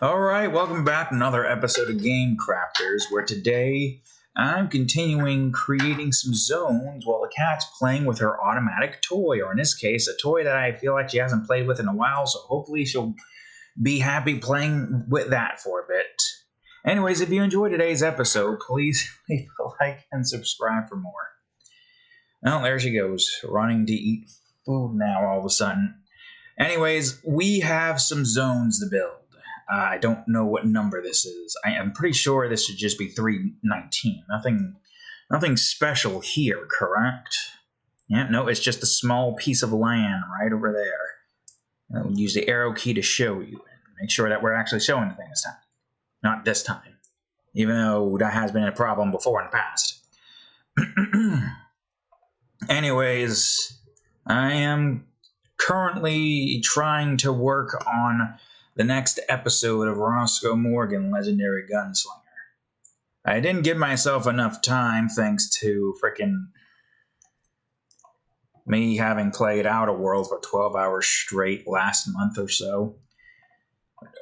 Alright, welcome back to another episode of Game Crafters, where today I'm continuing creating some zones while the cat's playing with her automatic toy, or in this case, a toy that I feel like she hasn't played with in a while, so hopefully she'll be happy playing with that for a bit. Anyways, if you enjoyed today's episode, please leave a like and subscribe for more. Well, there she goes, running to eat food now all of a sudden. Anyways, we have some zones to build. I don't know what number this is. I am pretty sure this should just be 319. Nothing special here, correct? Yeah, no, it's just a small piece of land right over there. I'll use the arrow key to show you. Make sure that we're actually showing the thing this time. Not this time. Even though that has been a problem before in the past. Anyways, I am currently trying to work on the next episode of Roscoe Morgan, Legendary Gunslinger. I didn't give myself enough time thanks to frickin' me having played Outer Worlds for 12 hours straight last month or so.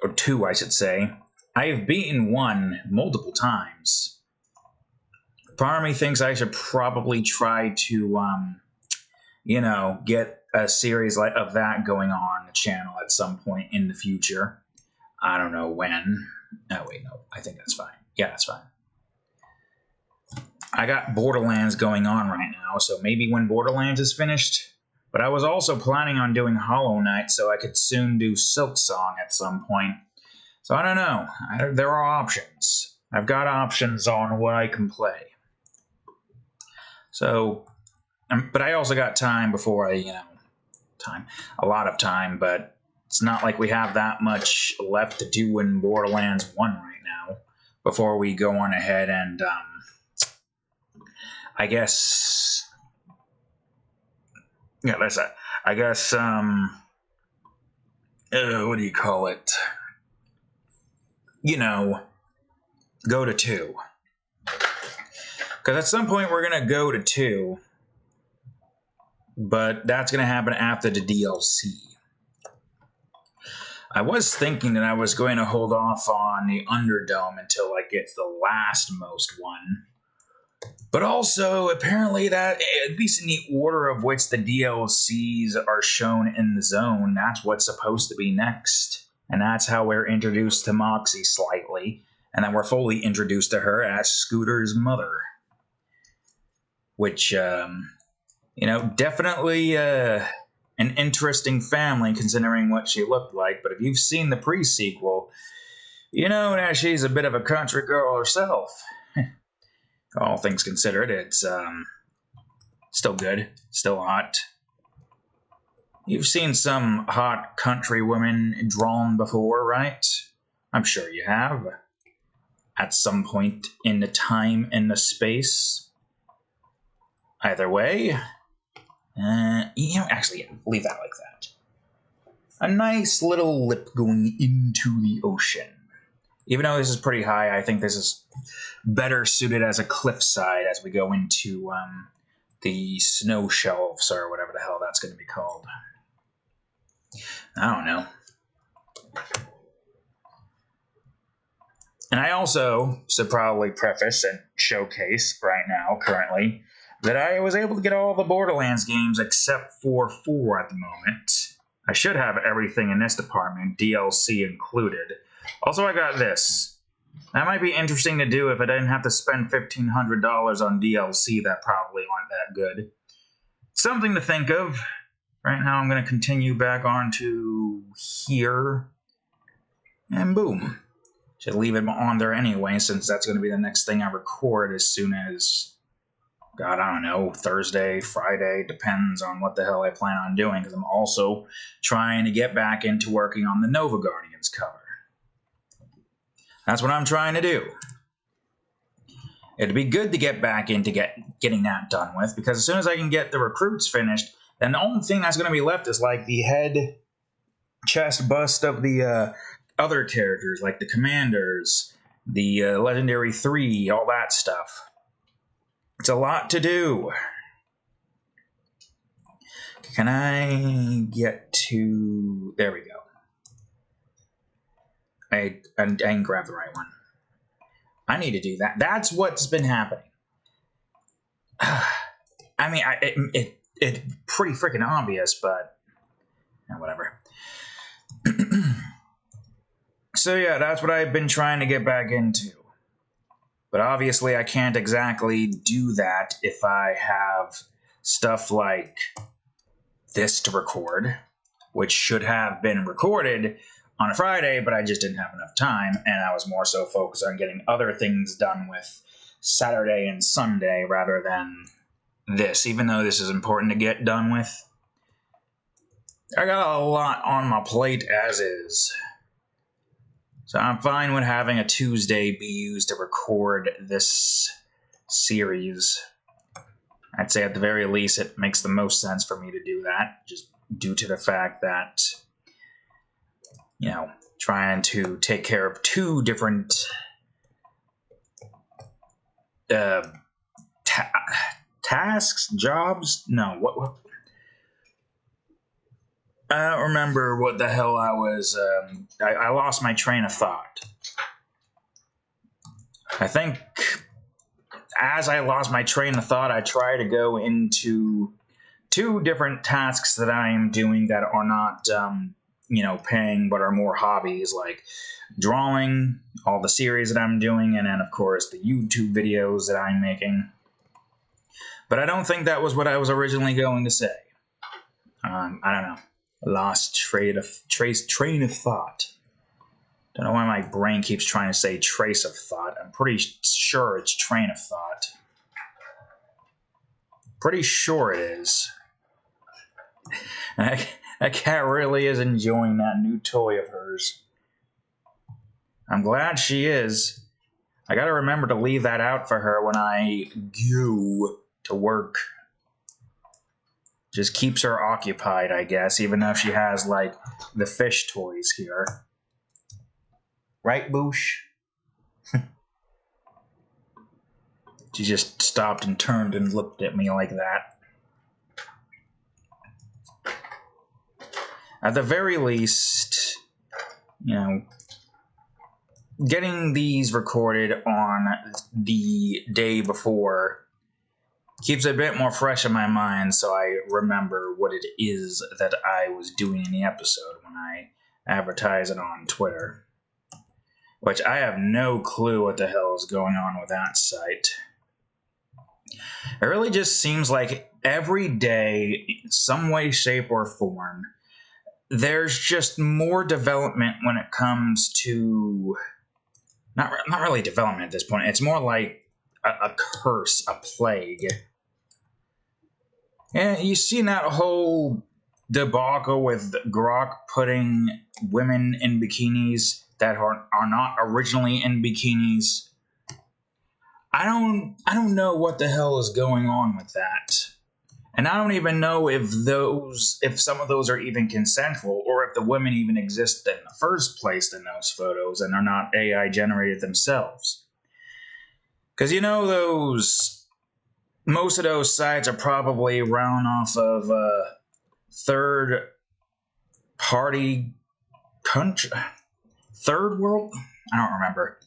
Or 2, I should say. I have beaten 1 multiple times. Part of me thinks I should probably try to, get a series of that going on the channel at some point in the future. I don't know when. Oh, wait, no. I think that's fine. Yeah, that's fine. I got Borderlands going on right now, so maybe when Borderlands is finished. But I was also planning on doing Hollow Knight, so I could soon do Silksong at some point. So I don't know. There are options. I've got options on what I can play. So, but I also got time before a lot of time, but it's not like we have that much left to do in Borderlands 1 right now before we go on ahead and, I guess, yeah, that's it. I guess, what do you call it? Go to 2. Because at some point we're going to go to 2. But that's going to happen after the DLC. I was thinking that I was going to hold off on the Underdome until I get to the last most one. But also, apparently that, at least in the order of which the DLCs are shown in the zone, that's what's supposed to be next. And that's how we're introduced to Moxie slightly. And then we're fully introduced to her as Scooter's mother. Which, definitely an interesting family considering what she looked like. But if you've seen the pre-sequel, you know that she's a bit of a country girl herself. All things considered, it's still good, still hot. You've seen some hot country women drawn before, right? I'm sure you have. At some point in the time and the space. Either way... actually, leave that like that. A nice little lip going into the ocean. Even though this is pretty high, I think this is better suited as a cliffside as we go into the snow shelves or whatever the hell that's going to be called. I don't know. And I also should probably preface and showcase right now, currently, that I was able to get all the Borderlands games except for 4 at the moment. I should have everything in this department, DLC included. Also, I got this. That might be interesting to do if I didn't have to spend $1,500 on DLC that probably aren't that good. Something to think of. Right now I'm going to continue back on to here. And boom. Should leave it on there anyway, since that's going to be the next thing I record as soon as... God, I don't know, Thursday, Friday, depends on what the hell I plan on doing, because I'm also trying to get back into working on the Nova Guardians cover. That's what I'm trying to do. It'd be good to get back into getting that done with, because as soon as I can get the recruits finished, then the only thing that's going to be left is like the head chest bust of the other characters, like the commanders, the Legendary 3, all that stuff. It's a lot to do. Can I get to... There we go. I didn't grab the right one. I need to do that. That's what's been happening. I mean, it's pretty freaking obvious, but whatever. So yeah, that's what I've been trying to get back into. But obviously I can't exactly do that if I have stuff like this to record, which should have been recorded on a Friday, but I just didn't have enough time, and I was more so focused on getting other things done with Saturday and Sunday rather than this, even though this is important to get done with. I got a lot on my plate as is. So I'm fine with having a Tuesday be used to record this series. I'd say at the very least it makes the most sense for me to do that, just due to the fact that, you know, trying to take care of two different tasks, jobs? No, what? I don't remember what the hell I was. I lost my train of thought. I think as I lost my train of thought, I try to go into two different tasks that I am doing that are not, paying, but are more hobbies, like drawing, all the series that I'm doing, and then, of course, the YouTube videos that I'm making. But I don't think that was what I was originally going to say. I don't know. Lost train of thought. Don't know why my brain keeps trying to say trace of thought. I'm pretty sure it's train of thought. Pretty sure it is. That cat really is enjoying that new toy of hers. I'm glad she is. I gotta remember to leave that out for her when I go to work. Just keeps her occupied, I guess, even though she has, like, the fish toys here. Right, Boosh? She just stopped and turned and looked at me like that. At the very least, getting these recorded on the day before keeps it a bit more fresh in my mind, so I remember what it is that I was doing in the episode when I advertise it on Twitter. Which I have no clue what the hell is going on with that site. It really just seems like every day, in some way, shape, or form, there's just more development when it comes to... Not really development at this point. It's more like a curse, a plague. And you seen that whole debacle with Grok putting women in bikinis that are not originally in bikinis. I don't know what the hell is going on with that. And I don't even know if some of those are even consensual, or if the women even exist in the first place in those photos and are not AI generated themselves. Because most of those sites are probably run off of third party country, third world? I don't remember.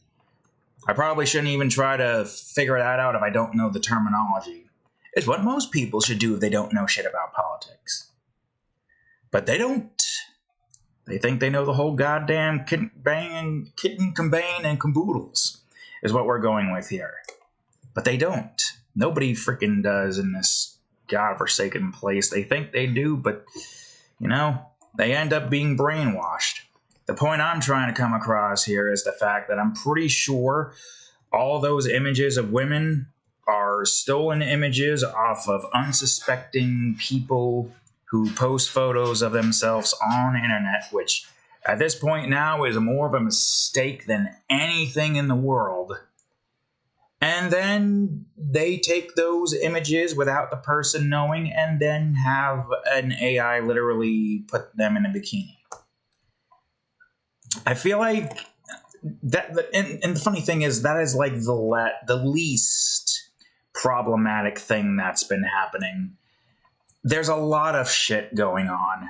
I probably shouldn't even try to figure that out if I don't know the terminology. It's what most people should do if they don't know shit about politics. But they don't. They think they know the whole goddamn kitten kambane and caboodles is what we're going with here. But they don't. Nobody freaking does in this godforsaken place. They think they do, but, they end up being brainwashed. The point I'm trying to come across here is the fact that I'm pretty sure all those images of women are stolen images off of unsuspecting people who post photos of themselves on the internet, which at this point now is more of a mistake than anything in the world. And then they take those images without the person knowing and then have an AI literally put them in a bikini. I feel like that, and the funny thing is, that is like the least problematic thing that's been happening. There's a lot of shit going on.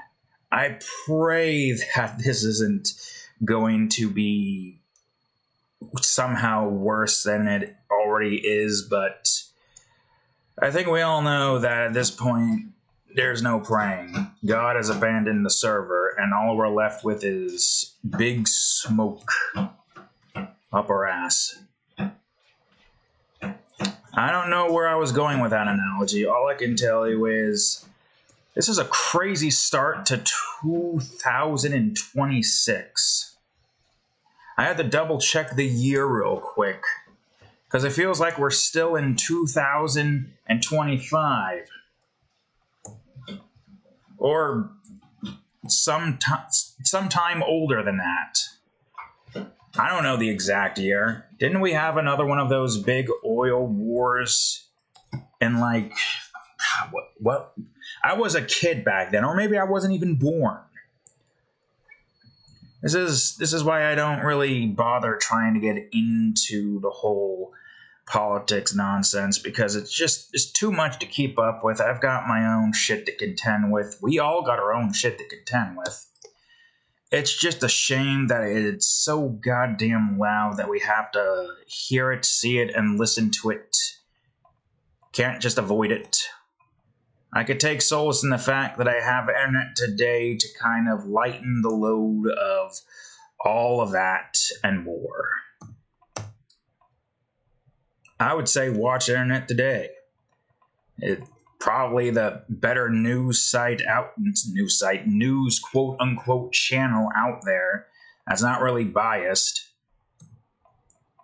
I pray that this isn't going to be somehow worse than it already is, but I think we all know that at this point, there's no praying. God has abandoned the server, and all we're left with is big smoke up our ass. I don't know where I was going with that analogy. All I can tell you is this is a crazy start to 2026. I had to double check the year real quick because it feels like we're still in 2025 or sometime older than that. I don't know the exact year. Didn't we have another one of those big oil wars in like what? I was a kid back then, or maybe I wasn't even born. This is why I don't really bother trying to get into the whole politics nonsense, because it's too much to keep up with. I've got my own shit to contend with. We all got our own shit to contend with. It's just a shame that it's so goddamn loud that we have to hear it, see it, and listen to it. Can't just avoid it. I could take solace in the fact that I have internet today to kind of lighten the load of all of that and more. I would say watch internet today. It's probably the better news quote unquote channel out there that's not really biased.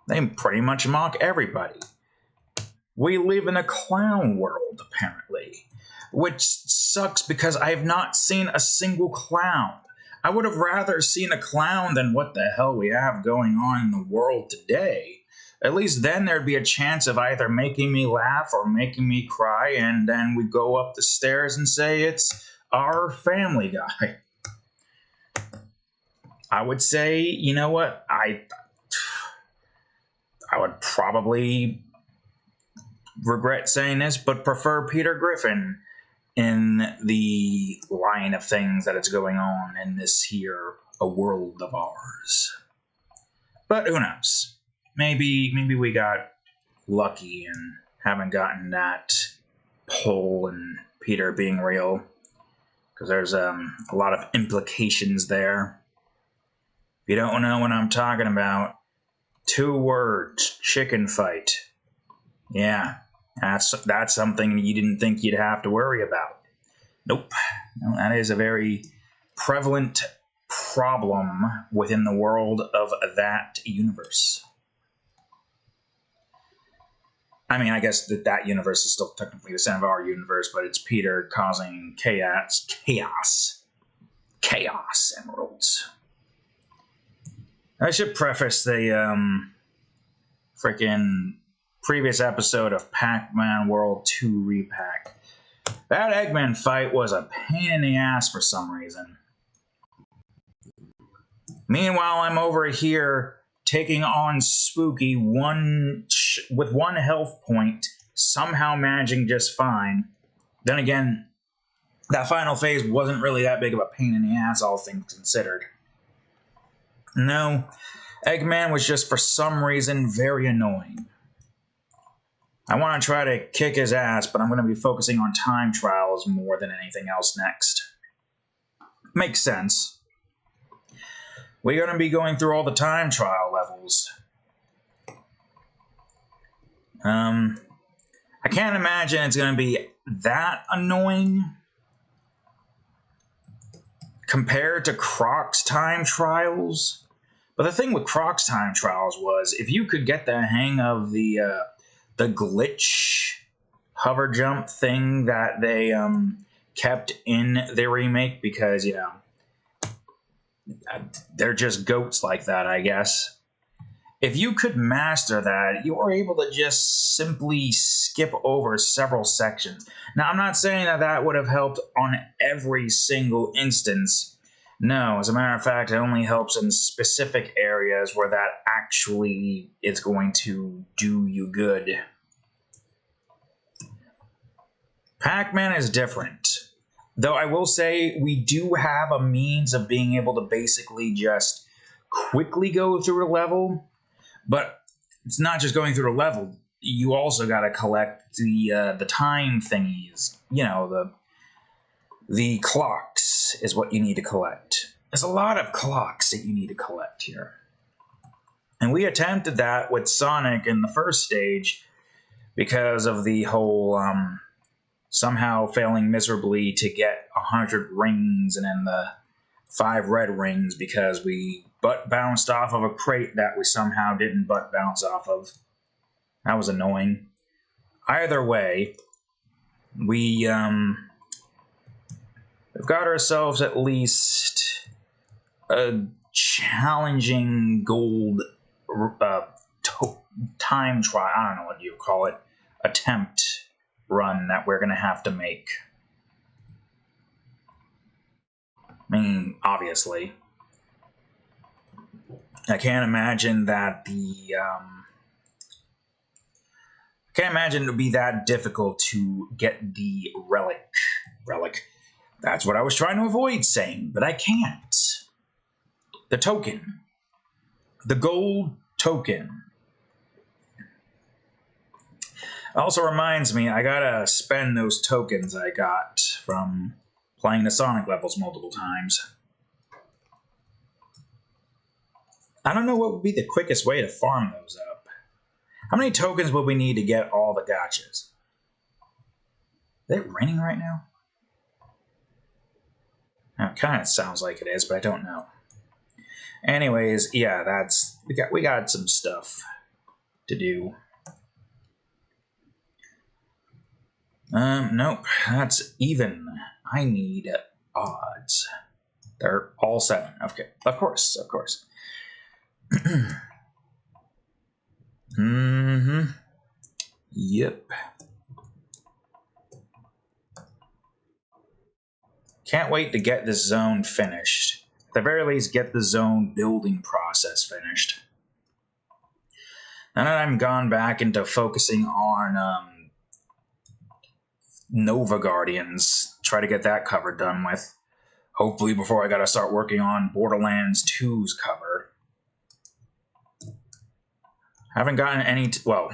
They pretty much mock everybody. We live in a clown world, apparently, which sucks because I have not seen a single clown. I would have rather seen a clown than what the hell we have going on in the world today. At least then there'd be a chance of either making me laugh or making me cry, and then we go up the stairs and say it's our Family Guy. I would say, you know what? I would probably regret saying this, but prefer Peter Griffin in the line of things that is going on in this here a world of ours. But who knows? Maybe we got lucky and haven't gotten that pull and Peter being real, because there's a lot of implications there. If you don't know what I'm talking about, 2 words: chicken fight. Yeah, that's something you didn't think you'd have to worry about. Nope. No, that is a very prevalent problem within the world of that universe. I mean, I guess that universe is still technically the same of our universe, but it's Peter causing chaos, emeralds. I should preface the freaking previous episode of Pac-Man World 2 Repack. That Eggman fight was a pain in the ass for some reason. Meanwhile, I'm over here taking on Spooky with 1 health point, somehow managing just fine. Then again, that final phase wasn't really that big of a pain in the ass, all things considered. No, Eggman was just for some reason very annoying. I want to try to kick his ass, but I'm going to be focusing on time trials more than anything else next. Makes sense. We're going to be going through all the time trial levels. I can't imagine it's going to be that annoying compared to Croc's time trials. But the thing with Croc's time trials was, if you could get the hang of the glitch hover jump thing that they kept in the remake, because, you know, they're just goats like that, I guess. If you could master that, you were able to just simply skip over several sections. Now, I'm not saying that would have helped on every single instance. No, as a matter of fact, it only helps in specific areas where that actually is going to do you good. Pac-Man is different. Though I will say we do have a means of being able to basically just quickly go through a level, but it's not just going through a level. You also got to collect the time thingies. You know, the clocks is what you need to collect. There's a lot of clocks that you need to collect here. And we attempted that with Sonic in the first stage because of the whole somehow failing miserably to get 100 rings and then the 5 red rings because we butt bounced off of a crate that we somehow didn't butt bounce off of. That was annoying. Either way, we've got ourselves at least a challenging gold time trial. I don't know what you call it. Attempt run that we're going to have to make. I mean, obviously. I can't imagine that can't imagine it would be that difficult to get the relic. That's what I was trying to avoid saying, but I can't. The token. The gold token. Also reminds me, I gotta spend those tokens I got from playing the Sonic levels multiple times. I don't know what would be the quickest way to farm those up. How many tokens would we need to get all the gotchas? Is it raining right now? It kind of sounds like it is, but I don't know. Anyways, yeah, we got some stuff to do. Nope, that's even. I need odds. They're all 7. Okay, of course. Yep. Can't wait to get this zone finished. At the very least, get the zone building process finished. Now that I'm gone back into focusing on Nova Guardians, try to get that cover done with. Hopefully before I gotta start working on Borderlands 2's cover. Haven't gotten any, well,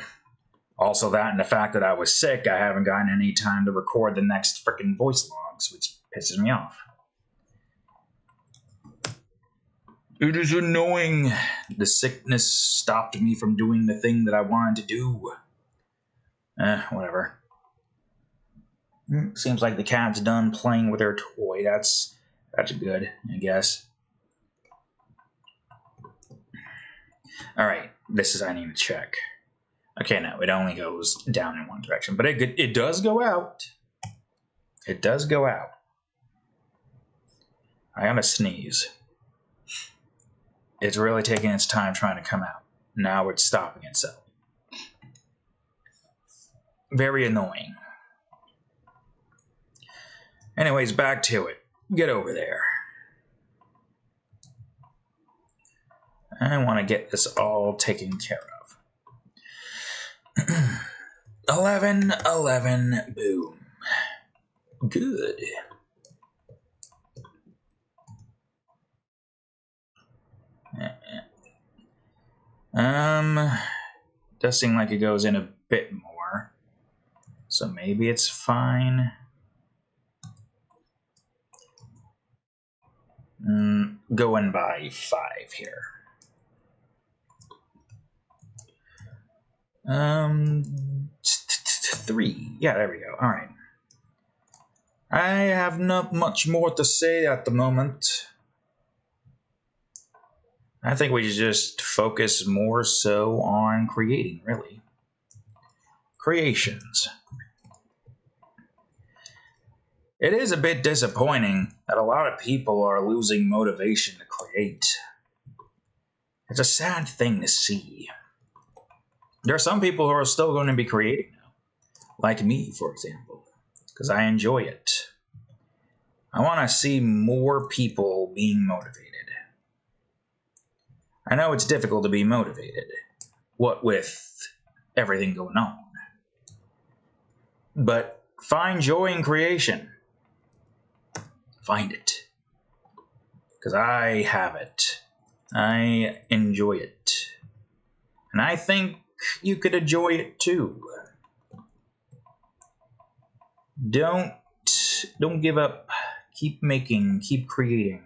also that and the fact that I was sick, I haven't gotten any time to record the next frickin' voice logs, which pisses me off. It is annoying. The sickness stopped me from doing the thing that I wanted to do. Whatever. Seems like the cat's done playing with her toy. That's good, I guess. Alright, I need to check. Okay, no, it only goes down in one direction. But it does go out. It does go out. I gotta sneeze. It's really taking its time trying to come out. Now it's stopping itself. Very annoying. Anyways, back to it. Get over there. I want to get this all taken care of. 11, boom. Good. Does seem like it goes in a bit more. So maybe it's fine. Going by 5 here. 3. Yeah, there we go. All right. I have not much more to say at the moment. I think we should just focus more so on creating, really. Creations. It is a bit disappointing that a lot of people are losing motivation to create. It's a sad thing to see. There are some people who are still going to be creating now. Like me, for example. Because I enjoy it. I want to see more people being motivated. I know it's difficult to be motivated. What with everything going on. But find joy in creation. Find it. Because I have it. I enjoy it. And I think you could enjoy it too. Don't give up. Keep making, keep creating.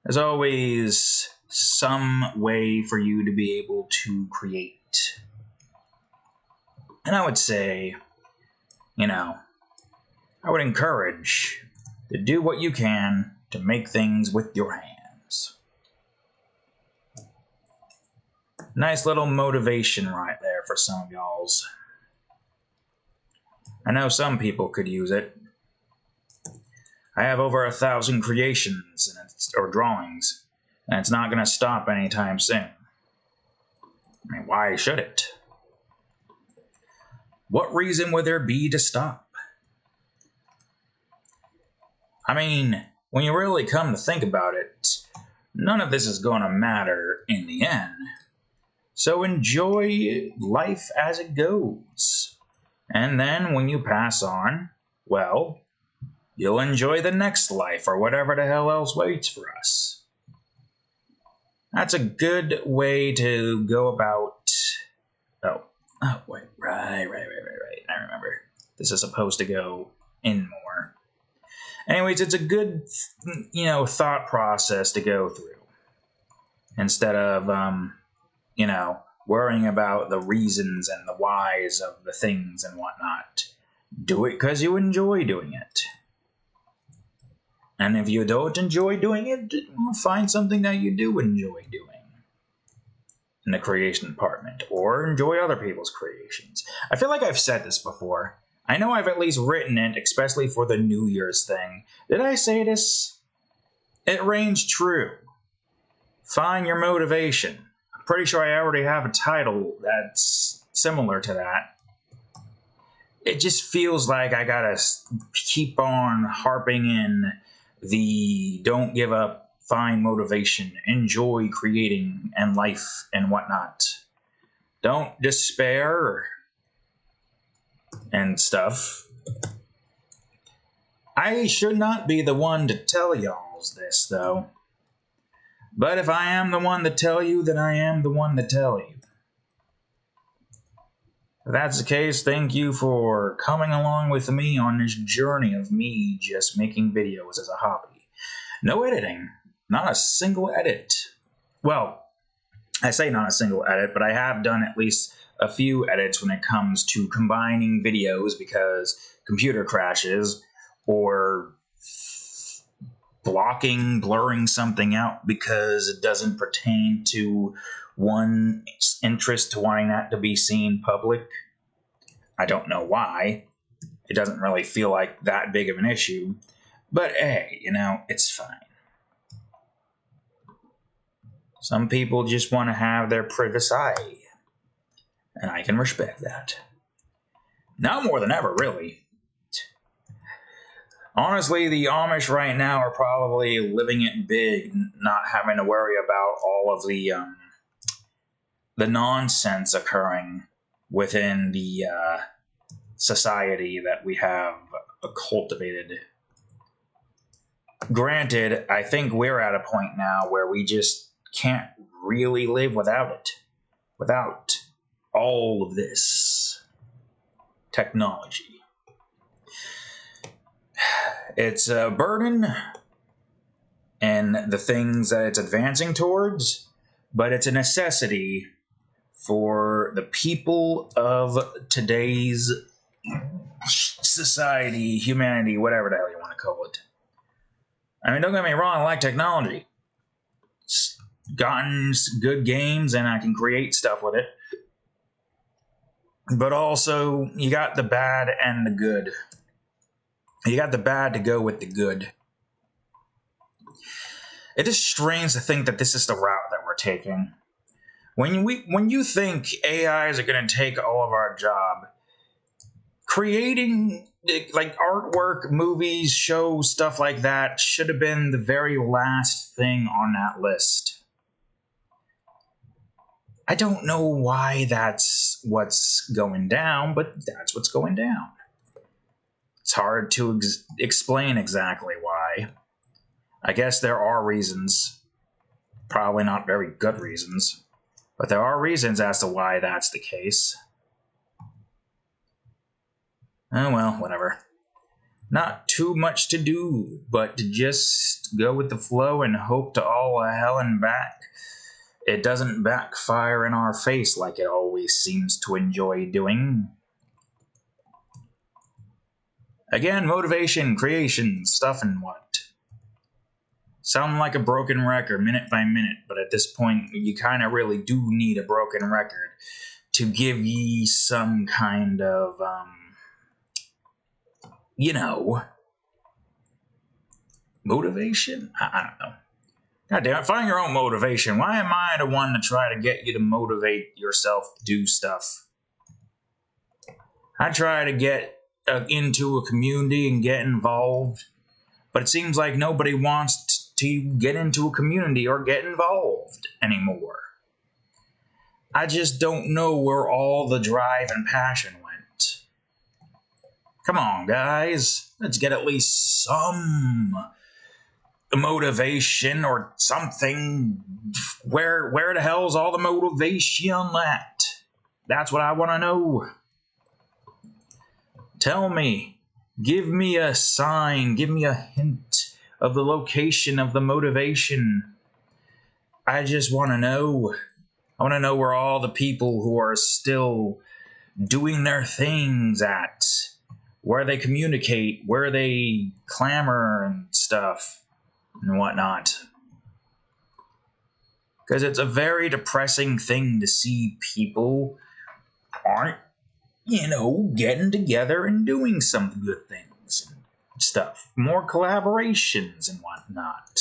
There's always some way for you to be able to create. And I would say, I would encourage to do what you can to make things with your hands. Nice little motivation right there for some of y'alls. I know some people could use it. I have over 1,000 creations or drawings, and it's not going to stop anytime soon. I mean, why should it? What reason would there be to stop? I mean, when you really come to think about it, none of this is going to matter in the end. So enjoy life as it goes. And then when you pass on, well, you'll enjoy the next life or whatever the hell else waits for us. That's a good way to go about... Oh, wait, right. I remember. This is supposed to go in more. Anyways, it's a good, thought process to go through. Instead of, worrying about the reasons and the whys of the things and whatnot. Do it because you enjoy doing it. And if you don't enjoy doing it, find something that you do enjoy doing in the creation department, or enjoy other people's creations. I feel like I've said this before. I know I've at least written it, especially for the New Year's thing. Did I say this? It reigns true. Find your motivation. I'm pretty sure I already have a title that's similar to that. It just feels like I gotta keep on harping in the don't give up, find motivation, enjoy creating and life and whatnot. Don't despair and stuff. I should not be the one to tell y'all this, though. But if I am the one to tell you, then I am the one to tell you. If that's the case, thank you for coming along with me on this journey of me just making videos as a hobby. No editing. Not a single edit. Well, I say not a single edit, but I have done at least a few edits when it comes to combining videos because computer crashes, or blurring something out because it doesn't pertain to one's interest to wanting that to be seen public. I don't know why. It doesn't really feel like that big of an issue. But hey, it's fine. Some people just want to have their privacy, and I can respect that. Now more than ever, really. Honestly, the Amish right now are probably living it big, not having to worry about all of the nonsense occurring within the society that we have cultivated. Granted, I think we're at a point now where we just can't really live without it. Without all of this technology. It's a burden and the things that it's advancing towards, but it's a necessity for the people of today's society, humanity, whatever the hell you want to call it. I mean, don't get me wrong, I like technology. It's gotten good games and I can create stuff with it. But also, you got the bad and the good. You got the bad to go with the good. It is strange to think that this is the route that we're taking. When you think AIs are going to take all of our job, creating like artwork, movies, shows, stuff like that should have been the very last thing on that list. I don't know why that's what's going down, but that's what's going down. It's hard to explain exactly why. I guess there are reasons. Probably not very good reasons, but there are reasons as to why that's the case. Oh well, whatever. Not too much to do, but to just go with the flow and hope to all hell and back it doesn't backfire in our face like it always seems to enjoy doing. Again, motivation, creation, stuff and what? Sound like a broken record minute by minute, but at this point you kind of really do need a broken record to give ye some kind of, motivation? I don't know. God damn it, find your own motivation. Why am I the one to try to get you to motivate yourself to do stuff? I try to get into a community and get involved, but it seems like nobody wants to get into a community or get involved anymore. I just don't know where all the drive and passion went. Come on, guys. Let's get at least some motivation or something. Where the hell's all the motivation at? That's what I want to know. Tell me. Give me a sign. Give me a hint of the location of the motivation. I just want to know. I want to know where all the people who are still doing their things at, where they communicate, where they clamor and stuff and whatnot. Because it's a very depressing thing to see people aren't, getting together and doing some good things and stuff. More collaborations and whatnot.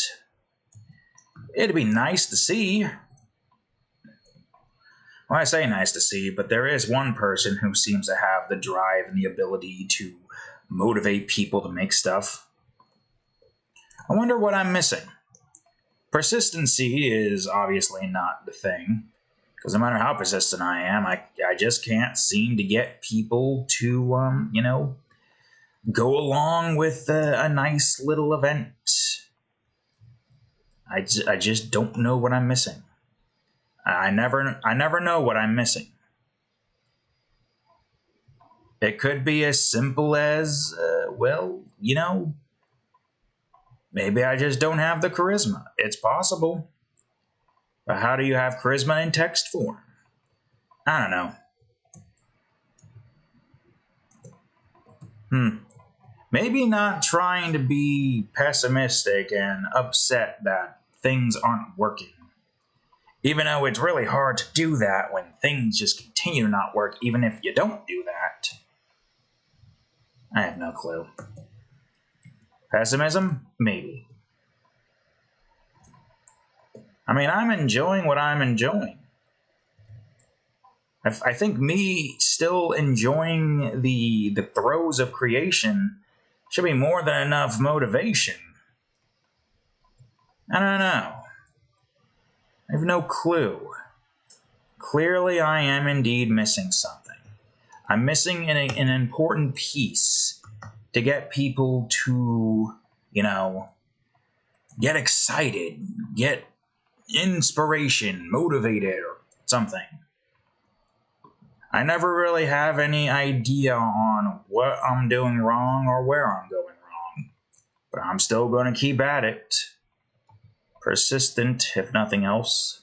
It'd be nice to see. Well, I say nice to see, but there is one person who seems to have the drive and the ability to motivate people to make stuff. I wonder what I'm missing. Persistency is obviously not the thing, because no matter how persistent I am, I just can't seem to get people to, go along with a nice little event. I just don't know what I'm missing. I never know what I'm missing. It could be as simple as, maybe I just don't have the charisma. It's possible. But how do you have charisma in text form? I don't know. Maybe not trying to be pessimistic and upset that things aren't working. Even though it's really hard to do that when things just continue to not work, even if you don't do that. I have no clue. Pessimism? Maybe. I mean, I'm enjoying what I'm enjoying. I think me still enjoying the throes of creation should be more than enough motivation. I don't know. I have no clue. Clearly, I am indeed missing something. I'm missing an important piece to get people to, get excited, get inspiration, motivated, or something. I never really have any idea on what I'm doing wrong or where I'm going wrong, but I'm still going to keep at it. Persistent, if nothing else.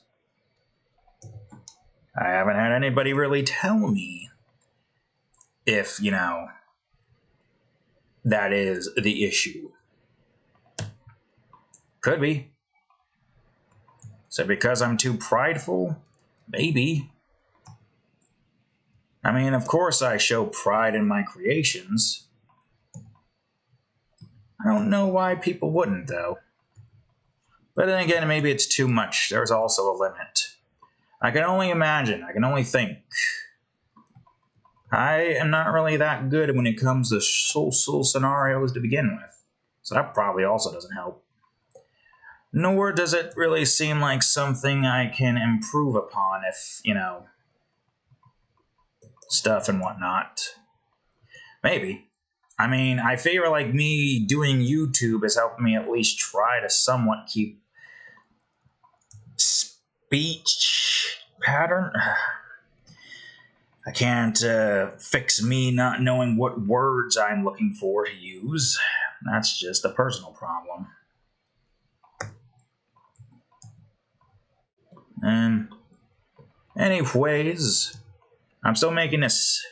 I haven't had anybody really tell me if, that is the issue. Could be. Is it because I'm too prideful? Maybe. I mean, of course I show pride in my creations. I don't know why people wouldn't, though. But then again, maybe it's too much. There's also a limit. I can only imagine. I can only think. I am not really that good when it comes to social scenarios to begin with. So that probably also doesn't help. Nor does it really seem like something I can improve upon if, stuff and whatnot. Maybe. I mean, I feel like me doing YouTube has helped me at least try to somewhat keep speech pattern. I can't fix me not knowing what words I'm looking for to use. That's just a personal problem. Anyways, I'm still making this.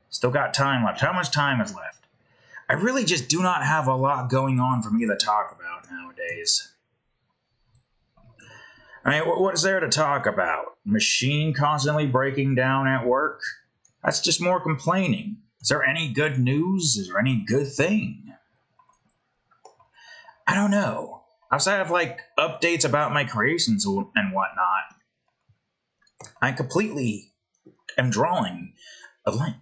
Still got time left. How much time is left? I really just do not have a lot going on for me to talk about nowadays. I mean, what's there to talk about? Machine constantly breaking down at work? That's just more complaining. Is there any good news? Is there any good thing? I don't know. Outside of like updates about my creations and whatnot, I completely am drawing a blank.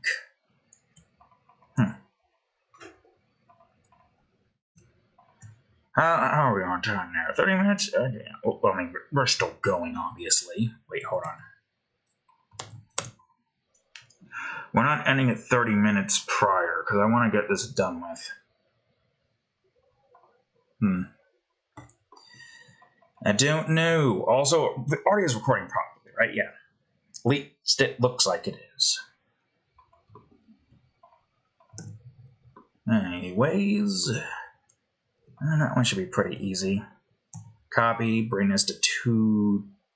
How are we on time now? 30 minutes? Yeah. Well, I mean, we're still going, obviously. Wait, hold on. We're not ending at 30 minutes prior, because I want to get this done with. I don't know. Also, the audio is recording properly, right? Yeah. At least it looks like it is. Anyways, that one should be pretty easy. Copy, bring this to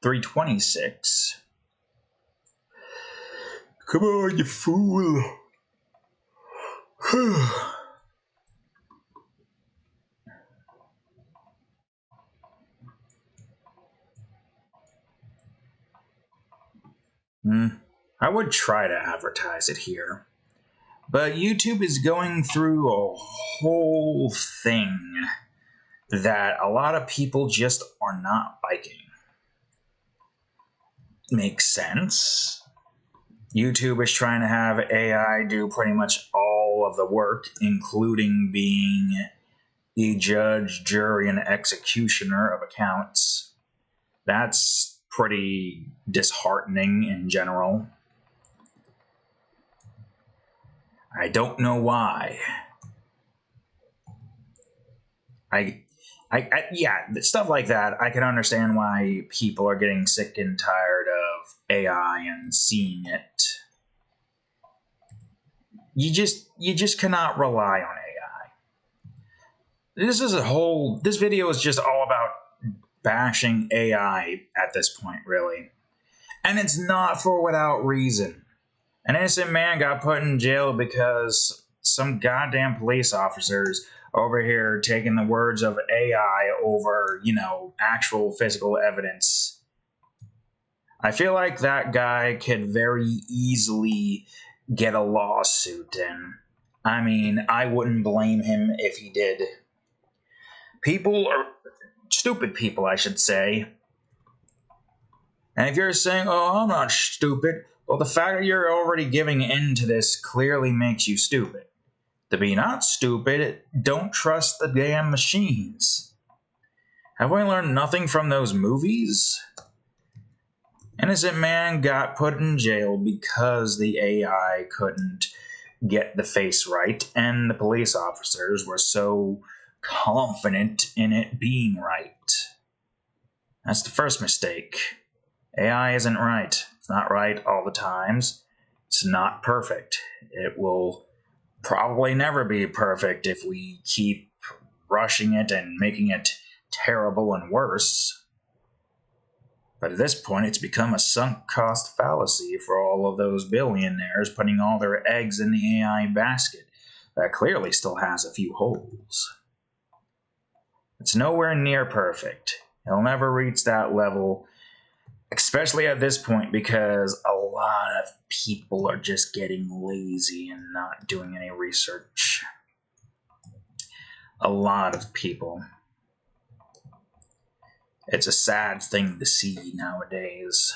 326. Come on, you fool. I would try to advertise it here, but YouTube is going through a whole thing that a lot of people just are not liking. Makes sense. YouTube is trying to have AI do pretty much all of the work, including being the judge, jury, and executioner of accounts. That's pretty disheartening in general. I don't know why. Yeah, stuff like that, I can understand why people are getting sick and tired of AI and seeing it. You just cannot rely on AI. This video is just all about bashing AI at this point, really. And it's not for without reason. An innocent man got put in jail because some goddamn police officers over here taking the words of AI over, actual physical evidence. I feel like that guy could very easily get a lawsuit, and I mean, I wouldn't blame him if he did. Stupid people, I should say. And if you're saying, oh, I'm not stupid, well, the fact that you're already giving in to this clearly makes you stupid. To be not stupid, don't trust the damn machines. Have we learned nothing from those movies? Innocent man got put in jail because the AI couldn't get the face right, and the police officers were so confident in it being right. That's the first mistake. AI isn't right. It's not right all the times. It's not perfect. It will probably never be perfect if we keep rushing it and making it terrible and worse. But at this point, it's become a sunk cost fallacy for all of those billionaires putting all their eggs in the AI basket that clearly still has a few holes. It's nowhere near perfect. It'll never reach that level, especially at this point, because a lot of people are just getting lazy and not doing any research. A lot of people. It's a sad thing to see nowadays.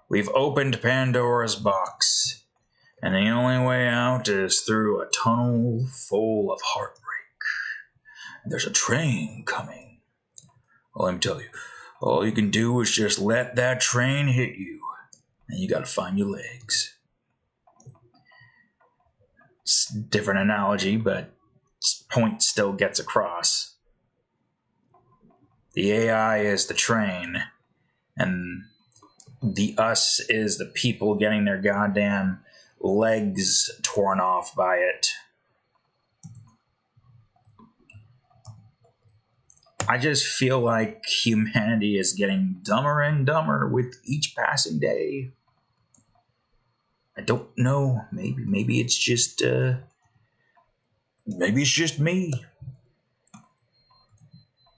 We've opened Pandora's box, and the only way out is through a tunnel full of heartbreak. There's a train coming. Well, let me tell you, all you can do is just let that train hit you, and you gotta find your legs. It's a different analogy, but point still gets across. The AI is the train, and the us is the people getting their goddamn legs torn off by it. I just feel like humanity is getting dumber and dumber with each passing day. I don't know. Maybe it's just me.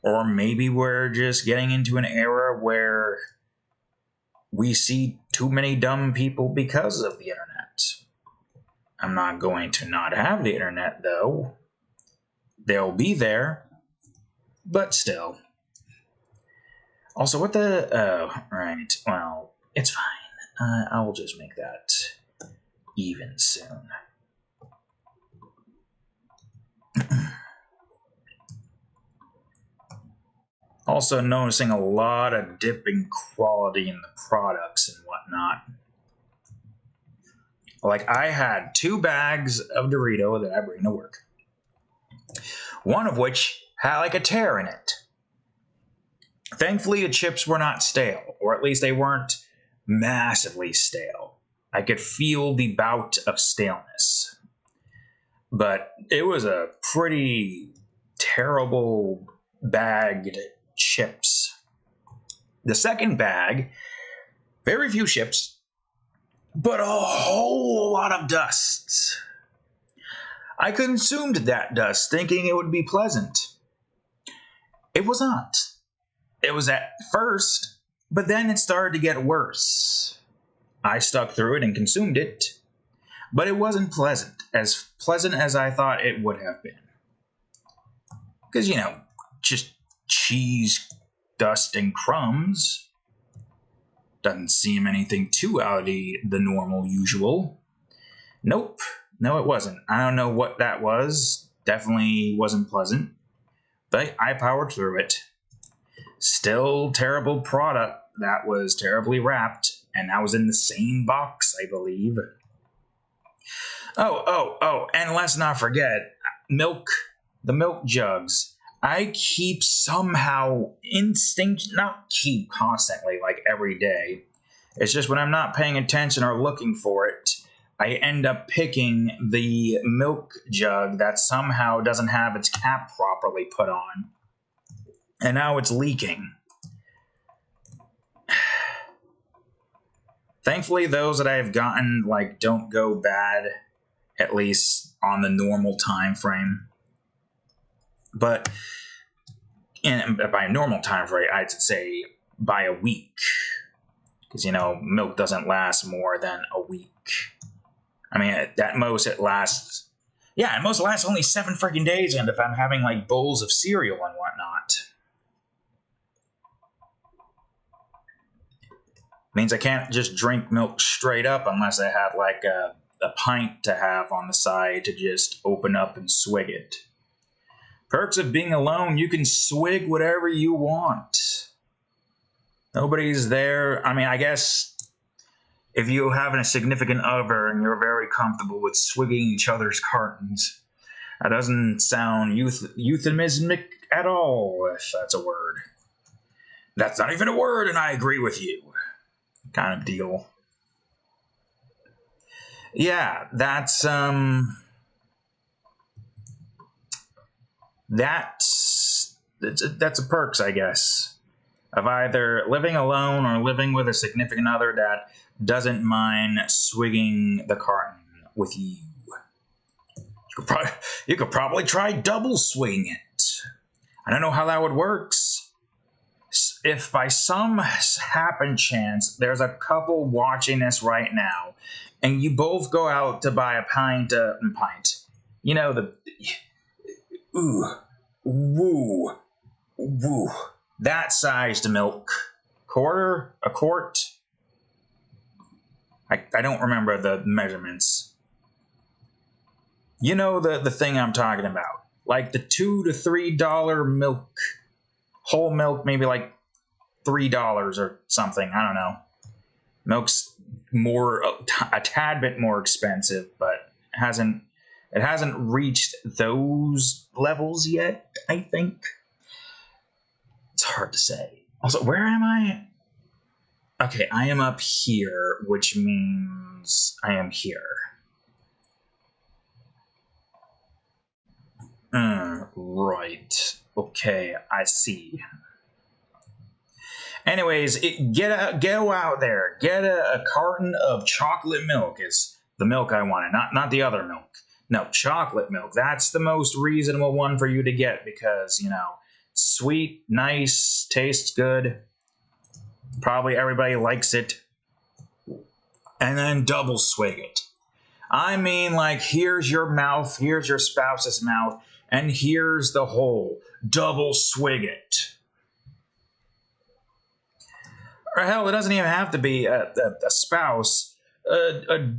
Or maybe we're just getting into an era where we see too many dumb people because of the internet. I'm not going to not have the internet, though. They'll be there, but still. Also, what the... Oh, right. Well, it's fine. I'll just make that even soon. Also noticing a lot of dipping quality in the products and whatnot. Like, I had 2 bags of Dorito that I bring to work. One of which had like a tear in it. Thankfully, the chips were not stale, or at least they weren't massively stale. I could feel the bout of staleness. But it was a pretty terrible bagged chips. The second bag, very few chips, but a whole lot of dust. I consumed that dust thinking it would be pleasant. It was not. It was at first, but then it started to get worse. I stuck through it and consumed it, but it wasn't pleasant as I thought it would have been. Because, just cheese, dust, and crumbs. Doesn't seem anything too out of the normal usual. Nope. No, it wasn't. I don't know what that was. Definitely wasn't pleasant. But I powered through it. Still terrible product that was terribly wrapped, and that was in the same box, I believe. Oh, and let's not forget, milk, the milk jugs. I keep somehow not keep constantly, like every day. It's just when I'm not paying attention or looking for it, I end up picking the milk jug that somehow doesn't have its cap properly put on. And now it's leaking. Thankfully, those that I have gotten don't go bad, at least on the normal time frame. But by normal time frame, I'd say by a week. Because, milk doesn't last more than a week. I mean, at most it lasts... Yeah, at most it lasts only 7 freaking days, and if I'm having, bowls of cereal and whatnot. Means I can't just drink milk straight up unless I have, a pint to have on the side to just open up and swig it. Perks of being alone, you can swig whatever you want. Nobody's there. I mean, I guess if you have a significant other and you're very comfortable with swigging each other's cartons, that doesn't sound euphemismic at all, if that's a word. That's not even a word, and I agree with you. Kind of deal. Yeah, that's a perks, I guess, of either living alone or living with a significant other that doesn't mind swigging the carton with you. You could probably try double swinging it. I don't know how that would work. If by some happen chance there's a couple watching this right now, and you both go out to buy a pint, that sized milk, a quart. I don't remember the measurements. You know the thing I'm talking about, like the $2 to $3 milk, whole milk, maybe $3 or something. I don't know. Milk's a tad bit more expensive, but it hasn't reached those levels yet, I think. hard to say. Also, where am I? Okay, I am up here, which means I am here. Right. Okay, I see. Anyways, go out there. Get a carton of chocolate milk. Is the milk I wanted, not the other milk. No, chocolate milk. That's the most reasonable one for you to get because, you know, sweet, nice, tastes good. Probably everybody likes it. And then double swig it. I mean, like, here's your mouth, here's your spouse's mouth, and here's the hole. Double swig it. Or hell, it doesn't even have to be a spouse. A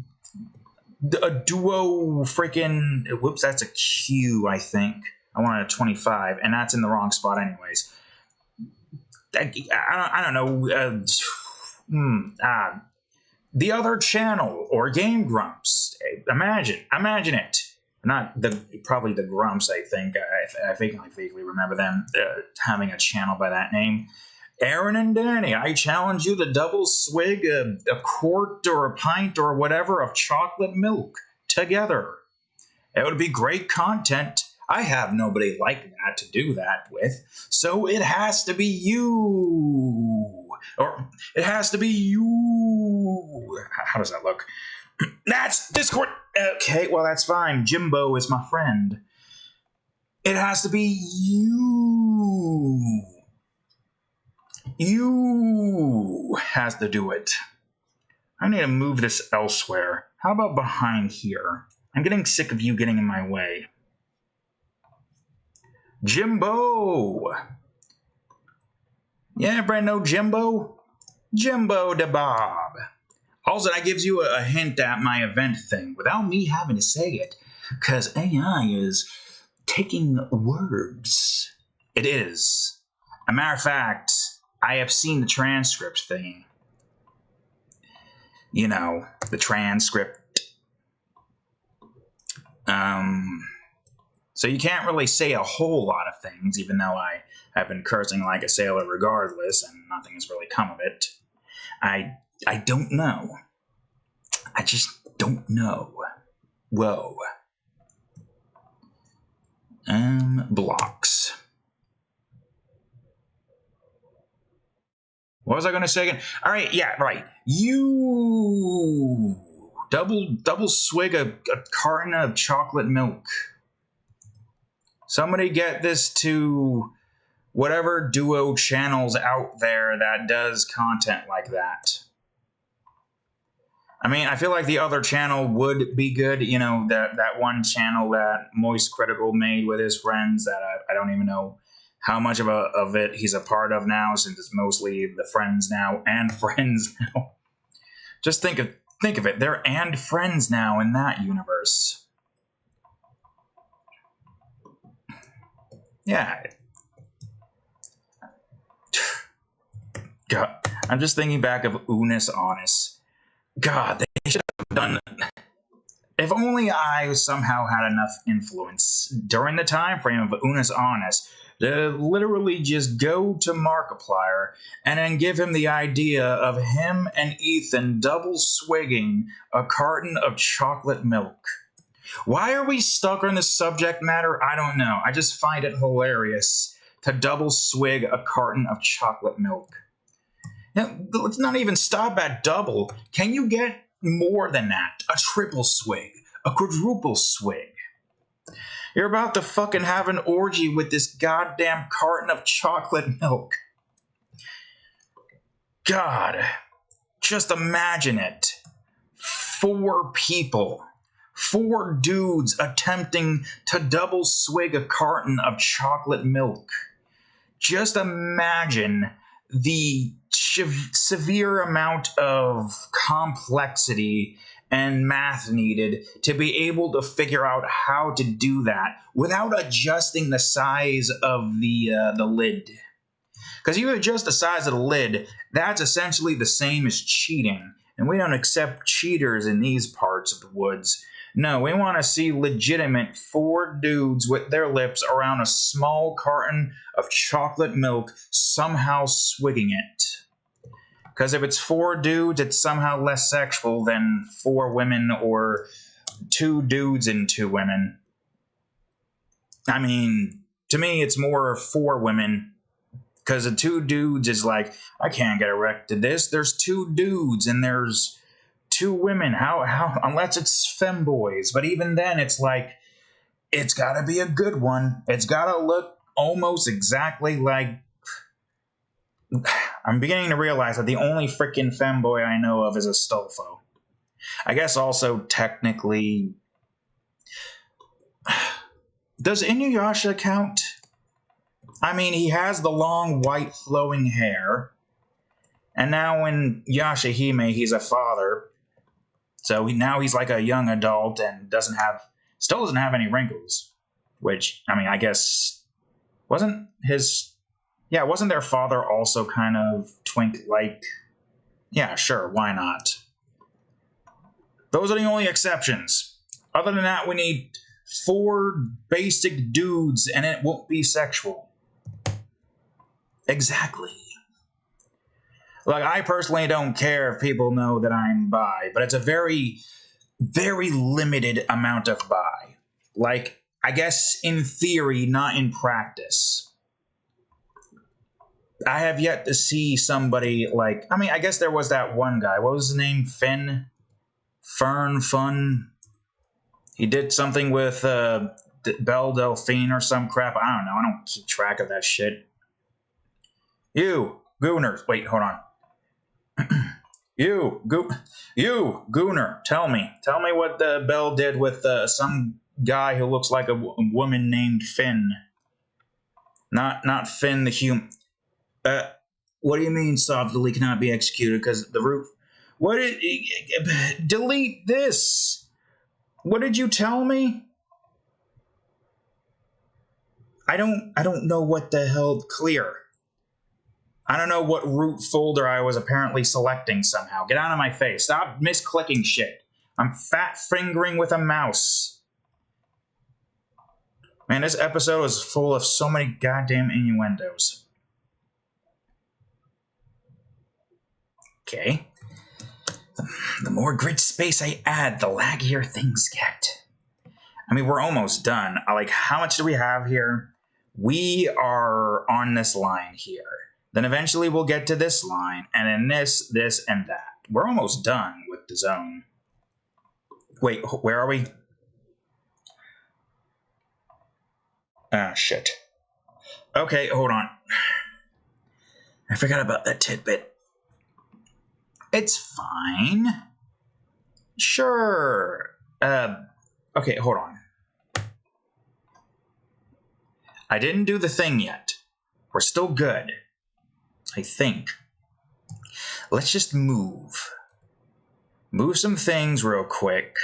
duo freaking... Whoops, that's a Q, I think. I wanted a 25, and that's in the wrong spot anyways. I don't know. The other channel, or Game Grumps. Imagine it. Not probably the Grumps, I think. I vaguely remember them having a channel by that name. Aaron and Danny, I challenge you to double swig a quart or a pint or whatever of chocolate milk together. It would be great content. I have nobody like that to do that with, so it has to be you. Or it has to be you. How does that look? That's Discord. Okay, well, that's fine. Jimbo is my friend. It has to be you. You has to do it. I need to move this elsewhere. How about behind here? I'm getting sick of you getting in my way. Jimbo! Yeah, brand new Jimbo? Jimbo da Bob. Also, that gives you a hint at my event thing without me having to say it, because AI is taking words. It is. As a matter of fact, I have seen the transcript thing. You know, the transcript. So you can't really say a whole lot of things, even though I have been cursing like a sailor regardless, and nothing has really come of it. I don't know. I just don't know. Whoa. Blocks. What was I going to say again? All right, yeah, right. You double swig a carton of chocolate milk. Somebody get this to whatever duo channels out there that does content like that. I mean, I feel like the other channel would be good. You know, that one channel that Moist Critical made with his friends that I don't even know how much of it he's a part of now, since it's mostly the friends now and friends now. Just think of it. They're and friends now in that universe. Yeah. God, I'm just thinking back of Unus Annus. God, they should have done it. If only I somehow had enough influence during the time frame of Unus Annus to literally just go to Markiplier and then give him the idea of him and Ethan double swigging a carton of chocolate milk. Why are we stuck on this subject matter? I don't know. I just find it hilarious to double swig a carton of chocolate milk. Now, let's not even stop at double. Can you get more than that? A triple swig, a quadruple swig. You're about to fucking have an orgy with this goddamn carton of chocolate milk. God, just imagine it. 4 people. 4 dudes attempting to double swig a carton of chocolate milk. Just imagine the severe amount of complexity and math needed to be able to figure out how to do that without adjusting the size of the lid. Because you adjust the size of the lid, that's essentially the same as cheating. And we don't accept cheaters in these parts of the woods. No, we want to see legitimate 4 dudes with their lips around a small carton of chocolate milk somehow swigging it. Because if it's 4 dudes, it's somehow less sexual than 4 women or 2 dudes and 2 women. I mean, to me, it's more 4 women. Because the 2 dudes is like, I can't get erect to this. There's 2 dudes and there's 2 women. How? Unless it's femboys. But even then, it's like, it's got to be a good one. It's got to look almost exactly like... I'm beginning to realize that the only freaking femboy I know of is a Stolfo. I guess also technically... Does Inuyasha count? I mean, he has the long, white, flowing hair. And now in Yashahime, he's a father. So now he's like a young adult and still doesn't have any wrinkles. Which, I mean, I guess... Wasn't their father also kind of twink-like? Yeah, sure, why not? Those are the only exceptions. Other than that, we need 4 basic dudes, and it won't be sexual. Exactly. Look, I personally don't care if people know that I'm bi, but it's a very, very limited amount of bi. Like, I guess in theory, not in practice. I have yet to see somebody like... I mean, I guess there was that one guy. What was his name? Fun? He did something with Belle Delphine or some crap. I don't know. I don't keep track of that shit. You, Gooner. Wait, hold on. You, Gooner. Tell me what Belle did with some guy who looks like a woman named Finn. Not Finn the human. What do you mean soft delete cannot be executed because the root... Delete this! What did you tell me? I don't know what the hell clear. I don't know what root folder I was apparently selecting somehow. Get out of my face. Stop misclicking shit. I'm fat fingering with a mouse. Man, this episode is full of so many goddamn innuendos. Okay. The more grid space I add, the laggier things get. I mean, we're almost done. Like, how much do we have here? We are on this line here. Then eventually we'll get to this line, and then this, and that. We're almost done with the zone. Wait, where are we? Ah, shit. Okay, hold on. I forgot about that tidbit. It's fine. Sure. Okay, hold on. I didn't do the thing yet. We're still good. I think. Let's just move. Move some things real quick.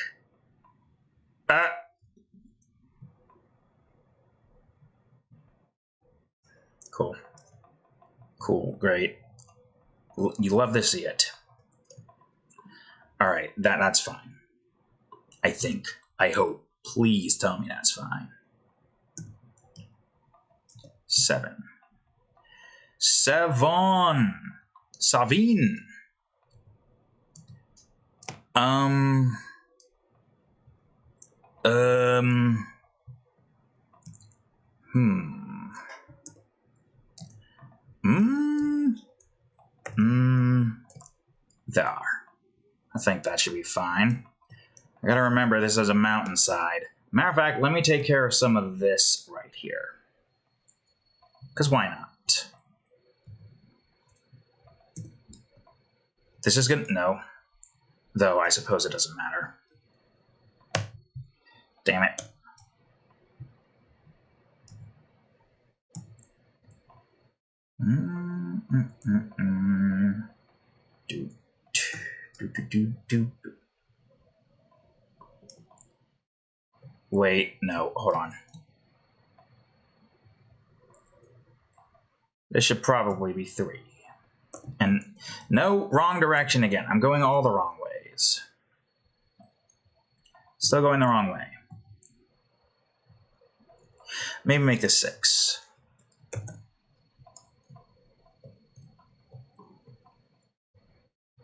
Cool. Cool, great. You love to see it. Alright, that's fine. I think. I hope. Please tell me that's fine. 7. Savin. There. I think that should be fine. I gotta remember this is a mountainside. Matter of fact, let me take care of some of this right here. Because why not? This is gonna... No. Though, I suppose it doesn't matter. Damn it. Wait, no, hold on. This should probably be 3. And no, wrong direction again. I'm going all the wrong ways. Still going the wrong way. Maybe make this 6.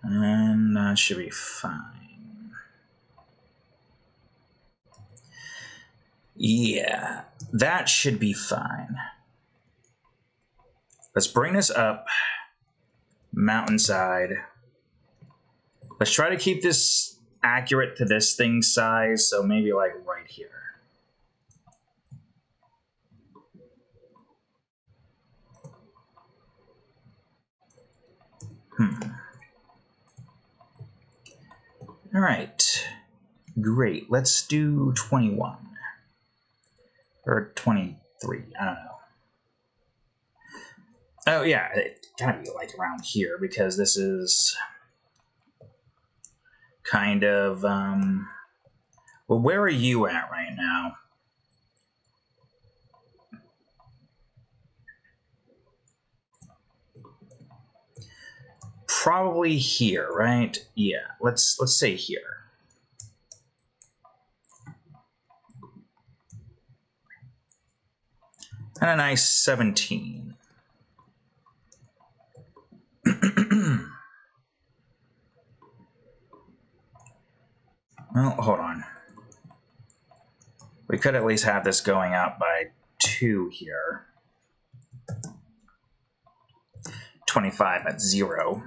And that should be fine. Yeah, that should be fine. Let's bring this up. Mountainside. Let's try to keep this accurate to this thing's size, so maybe like right here. All right, great. Let's do 21 or 23. I don't know. Oh yeah, it gotta be like around here because this is kind of well, where are you at right now? Probably here, right? Yeah, let's say here. And a nice 17. Well, hold on. We could at least have this going out by 2 here. 25 at 0.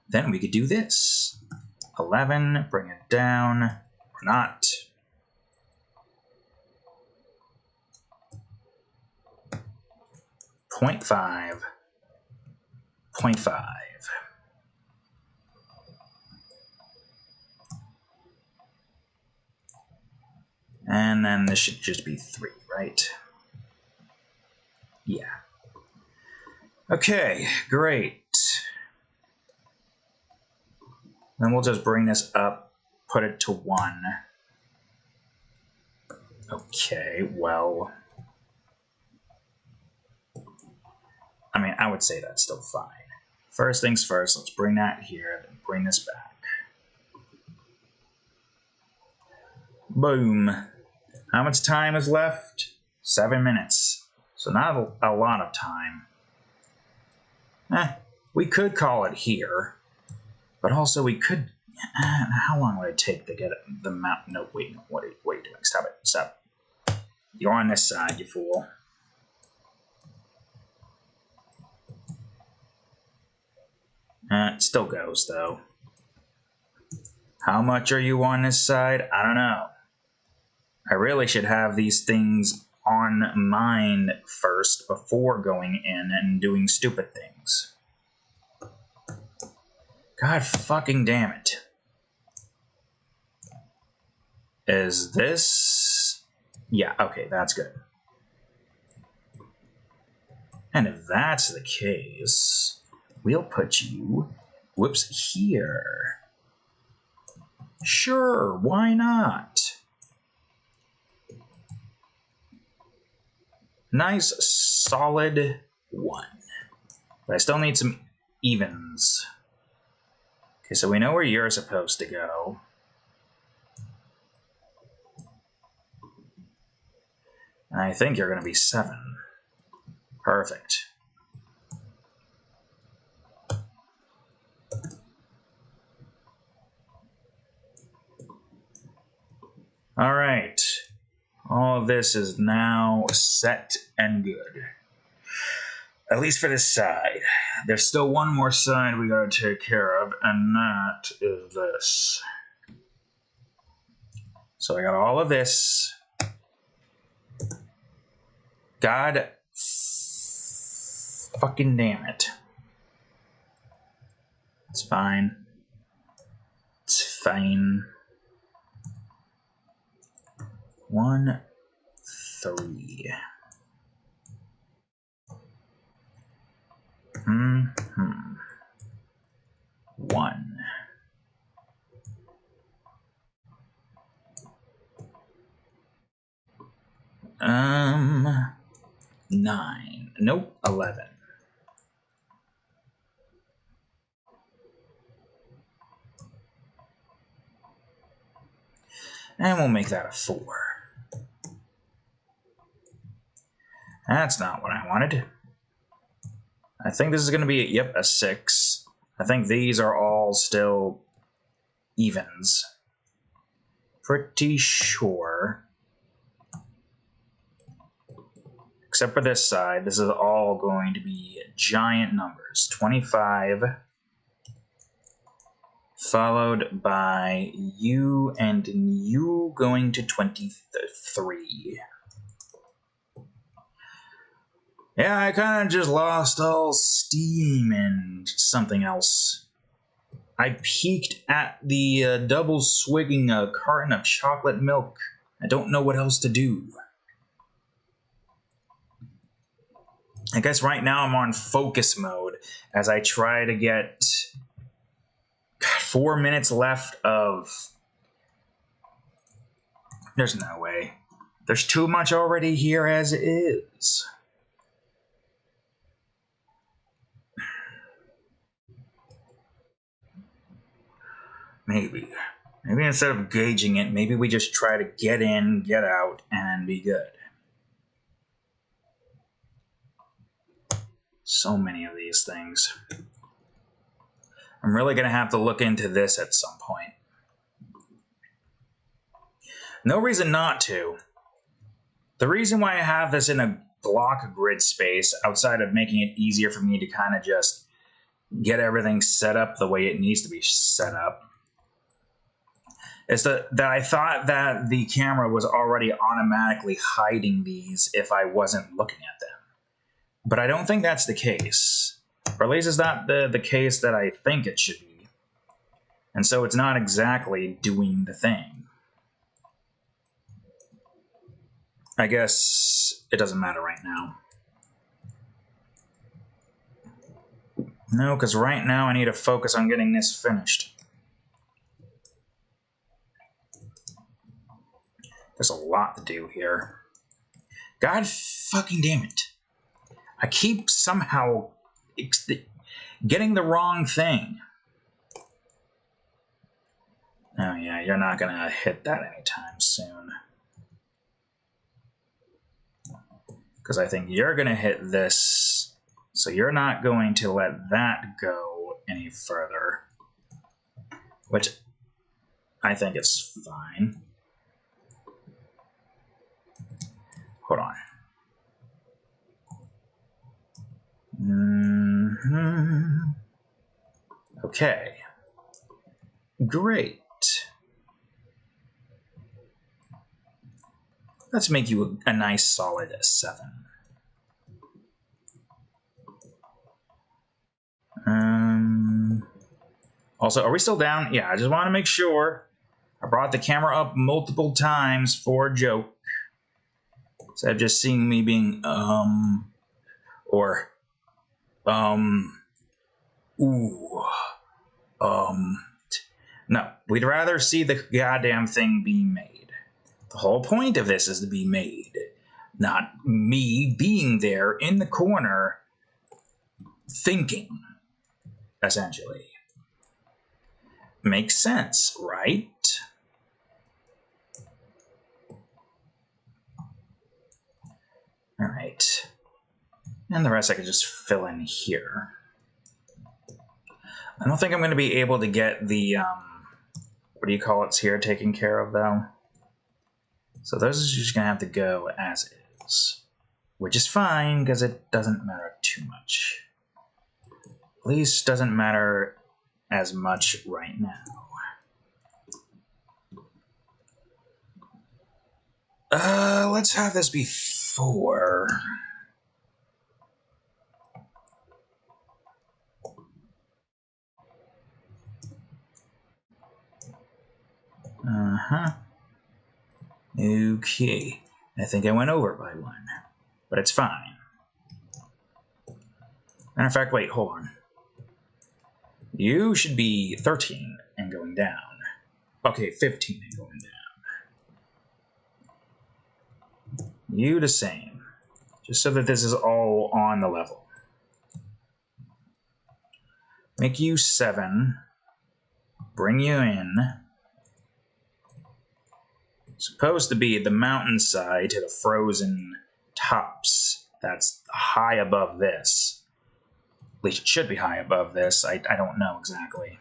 Then we could do this. 11, bring it down, or not. Point 5. 0.5. And then this should just be 3, right? Yeah. Okay, great. Then we'll just bring this up, put it to 1. Okay, well. I mean, I would say that's still fine. First things first, let's bring that here, then bring this back. Boom. How much time is left? 7 minutes. So not a lot of time. We could call it here. But also we could... how long would it take to get the map? No, wait, no, what are you doing? Stop it, stop. You're on this side, you fool. It still goes, though. How much are you on this side? I don't know. I really should have these things on mine first before going in and doing stupid things. God fucking damn it. Is this... yeah, okay, that's good. And if that's the case, we'll put you... whoops, here. Sure, why not? Nice, solid 1. But I still need some evens. Okay, so we know where you're supposed to go. And I think you're going to be 7. Perfect. All right. All of this is now set and good. At least for this side. There's still one more side we gotta take care of, and that is this. So I got all of this. God fucking damn it. It's fine. It's fine. 1, 3. 1. 9. Nope, 11. And we'll make that a 4. That's not what I wanted. I think this is going to be, yep, a 6. I think these are all still evens. Pretty sure. Except for this side, this is all going to be giant numbers. 25, followed by you and you going to 23. Yeah, I kind of just lost all steam and something else. I peeked at the double swigging a carton of chocolate milk. I don't know what else to do. I guess right now I'm on focus mode as I try to get 4 minutes left of... There's no way. There's too much already here as it is. Maybe instead of gauging it, maybe we just try to get in, get out, and be good. So many of these things. I'm really going to have to look into this at some point. No reason not to. The reason why I have this in a block grid space, outside of making it easier for me to kind of just get everything set up the way it needs to be set up, is that I thought that the camera was already automatically hiding these if I wasn't looking at them. But I don't think that's the case. Or at least it's not the case that I think it should be. And so it's not exactly doing the thing. I guess it doesn't matter right now. No, because right now I need to focus on getting this finished. There's a lot to do here. God fucking damn it. I keep somehow getting the wrong thing. Oh yeah, you're not gonna hit that anytime soon. Because I think you're gonna hit this, so you're not going to let that go any further. Which I think is fine. Hold on. Okay. Great. Let's make you a nice solid 7. Also, are we still down? Yeah, I just want to make sure. I brought the camera up multiple times for a joke. Instead of just seeing me being, or, ooh, no, we'd rather see the goddamn thing being made. The whole point of this is to be made, not me being there in the corner thinking, essentially. Makes sense, right? All right. And the rest I could just fill in here. I don't think I'm going to be able to get the, what do you call it's here, taken care of, though. So those are just going to have to go as is. Which is fine, because it doesn't matter too much. At least doesn't matter as much right now. Let's have this be 4. Okay. I think I went over by 1. But it's fine. Matter of fact, wait, hold on. You should be 13 and going down. Okay, 15 and going down. You the same. Just so that this is all on the level. Make you 7. Bring you in. supposed to be the mountainside to the frozen tops. That's high above this. At least it should be high above this. I don't know exactly.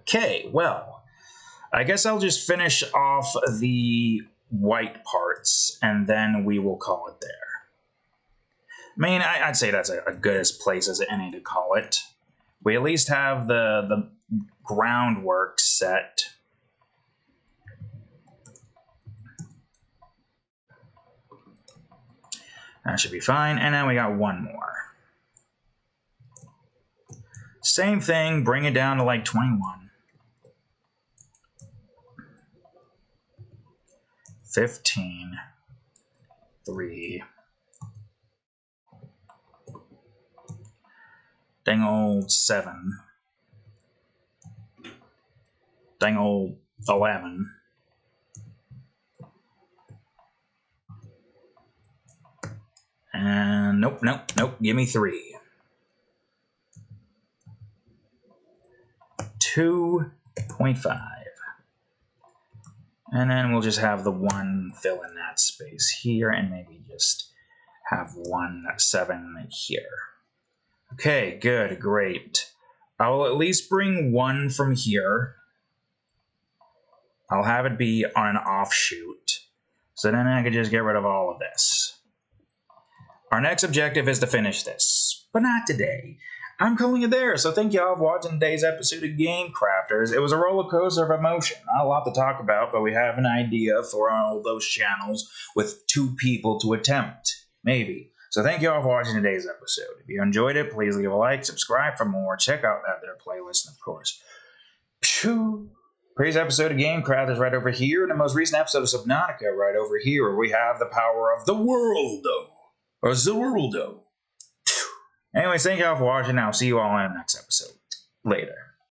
Okay, well, I guess I'll just finish off the white parts, and then we will call it there. I mean, I'd say that's a good as place as any to call it. We at least have the groundwork set. That should be fine, and then we got one more. Same thing, bring it down to like 21. 15. 3. Dang old 7. Dang old 11. And nope. Give me 3. 2.5. And then we'll just have the 1 fill in that space here, and maybe just have 1 7 here. Okay, good, great. I will at least bring 1 from here. I'll have it be on an offshoot. So then I can just get rid of all of this. Our next objective is to finish this, but not today. I'm calling it there, so thank you all for watching today's episode of Game Crafters. It was a roller coaster of emotion. Not a lot to talk about, but we have an idea for all those channels with 2 people to attempt. Maybe. So thank you all for watching today's episode. If you enjoyed it, please leave a like, subscribe for more, check out that there playlist, and of course, previous episode of Game Crafters right over here, and the most recent episode of Subnautica right over here, where we have the power of the Worldo. Or Zorldo. Anyways, thank you all for watching. I'll see you all in the next episode. Later.